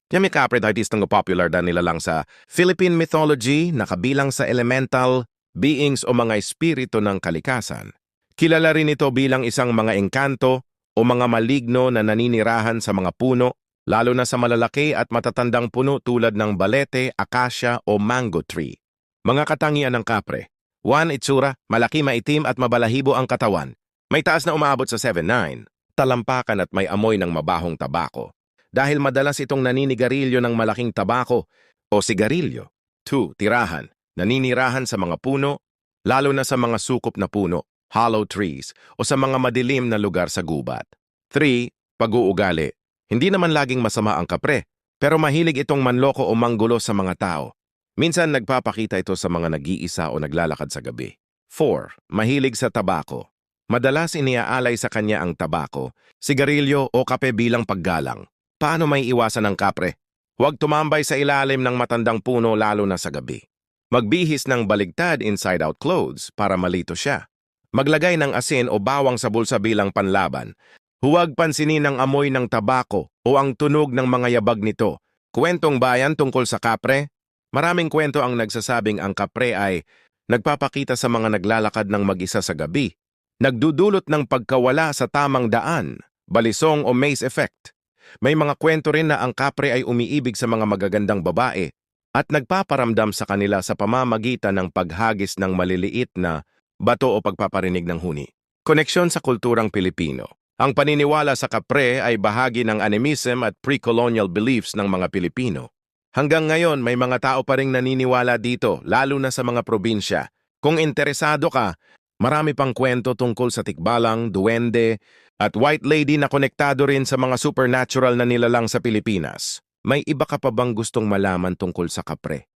Yami kapre artist ng popular na nilalang sa Philippine mythology na kabilang sa elemental beings o mga espiritu ng kalikasan. Kilala rin ito bilang isang mga engkanto o mga maligno na naninirahan sa mga puno, lalo na sa malalaki at matatandang puno tulad ng balete, akasya o mango tree. Mga katangian ng kapre. 1. Itsura, malaki, maitim at mabalahibo ang katawan. May taas na umaabot sa 7'9", talampakan at may amoy ng mabahong tabako. Dahil madalas itong naninigarilyo ng malaking tabako o sigarilyo. 2. Tirahan, naninirahan sa mga puno, lalo na sa mga sukop na puno, hollow trees, o sa mga madilim na lugar sa gubat. 3. Pag-uugali, hindi naman laging masama ang kapre, pero mahilig itong manloko o manggulo sa mga tao. Minsan nagpapakita ito sa mga nag-iisa o naglalakad sa gabi. 4. Mahilig sa tabako. Madalas iniaalay sa kanya ang tabako, sigarilyo o kape bilang paggalang. Paano may iwasan ng kapre? Huwag tumambay sa ilalim ng matandang puno lalo na sa gabi. Magbihis ng baligtad inside-out clothes para malito siya. Maglagay ng asin o bawang sa bulsa bilang panlaban. Huwag pansinin ang amoy ng tabako o ang tunog ng mga yabag nito. Kwentong bayan tungkol sa kapre? Maraming kwento ang nagsasabing ang kapre ay nagpapakita sa mga naglalakad ng mag-isa sa gabi, nagdudulot ng pagkawala sa tamang daan, balisong o maze effect. May mga kwento rin na ang kapre ay umiibig sa mga magagandang babae at nagpaparamdam sa kanila sa pamamagitan ng paghagis ng maliliit na bato o pagpaparinig ng huni. Koneksyon sa kulturang Pilipino. Ang paniniwala sa kapre ay bahagi ng animism at pre-colonial beliefs ng mga Pilipino. Hanggang ngayon, may mga tao pa ring naniniwala dito, lalo na sa mga probinsya. Kung interesado ka, marami pang kwento tungkol sa tikbalang, duwende, at white lady na konektado rin sa mga supernatural na nilalang sa Pilipinas. May iba ka pa bang gustong malaman tungkol sa kapre?